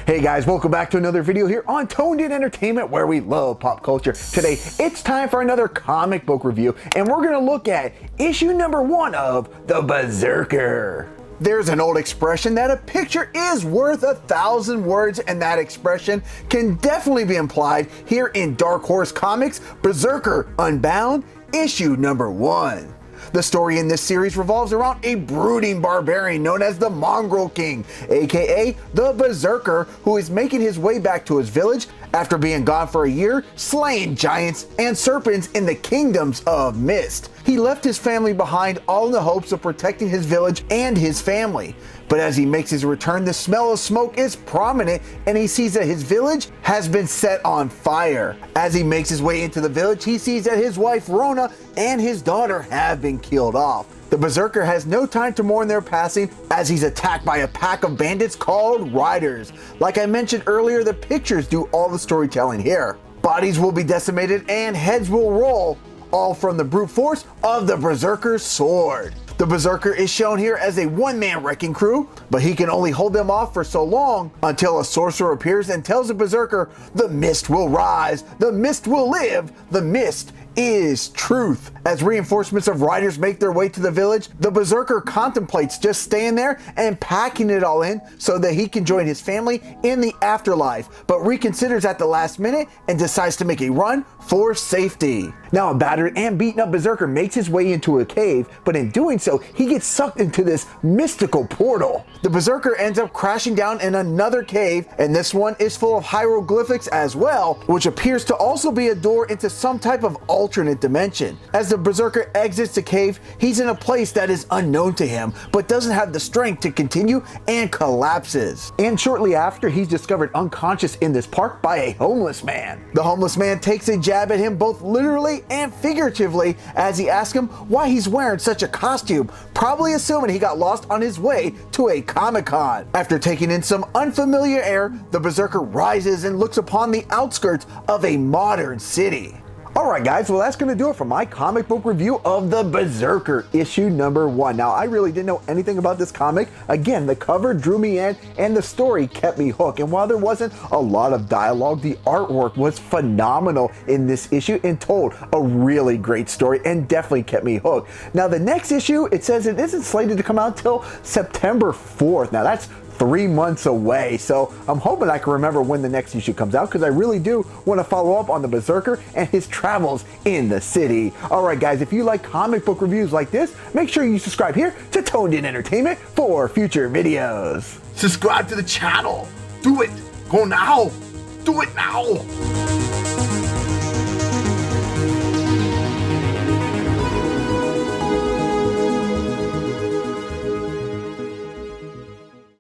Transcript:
Hey guys, welcome back to another video here on Toned In Entertainment, where we love pop culture. Today, it's time for another comic book review, and we're gonna look at issue number 1 of The Berserker. There's an old expression that a picture is worth 1,000 words, and that expression can definitely be implied here in Dark Horse Comics' Berserker Unbound Issue number 1. The story in this series revolves around a brooding barbarian known as the Mongrel King, aka the Berserker, who is making his way back to his village after being gone for a year, slaying giants and serpents in the kingdoms of mist. He left his family behind, all in the hopes of protecting his village and his family. But as he makes his return, the smell of smoke is prominent, and he sees that his village has been set on fire. As he makes his way into the village, he sees that his wife Rhona and his daughter have been killed off. The Berserker has no time to mourn their passing, as he's attacked by a pack of bandits called Riders. Like I mentioned earlier, the pictures do all the storytelling here. Bodies will be decimated and heads will roll, all from the brute force of the Berserker's sword. The Berserker is shown here as a one-man wrecking crew, but he can only hold them off for so long until a sorcerer appears and tells the Berserker, "The mist will rise, the mist will live, the mist is truth." As reinforcements of riders make their way to the village, the Berserker contemplates just staying there and packing it all in so that he can join his family in the afterlife, but reconsiders at the last minute and decides to make a run for safety. Now, a battered and beaten up Berserker makes his way into a cave, but in doing so, he gets sucked into this mystical portal. The Berserker ends up crashing down in another cave, and this one is full of hieroglyphics as well, which appears to also be a door into some type of alternate dimension. As the Berserker exits the cave, he's in a place that is unknown to him, but doesn't have the strength to continue, and collapses. And shortly after, he's discovered unconscious in this park by a homeless man. The homeless man takes a jab at him both literally and figuratively as he asks him why he's wearing such a costume, probably assuming he got lost on his way to a Comic-Con. After taking in some unfamiliar air, the Berserker rises and looks upon the outskirts of a modern city. Alright guys, well that's going to do it for my comic book review of The Berserker issue number 1. Now I really didn't know anything about this comic. Again, the cover drew me in and the story kept me hooked. And while there wasn't a lot of dialogue, the artwork was phenomenal in this issue and told a really great story and definitely kept me hooked. Now the next issue, it says it isn't slated to come out till September 4th. Now that's 3 months away, so I'm hoping I can remember when the next issue comes out, because I really do want to follow up on the Berserker and his travels in the city. Alright guys, if you like comic book reviews like this, make sure you subscribe here to Toned In Entertainment for future videos. Subscribe to the channel. Do it. Go now. Do it now.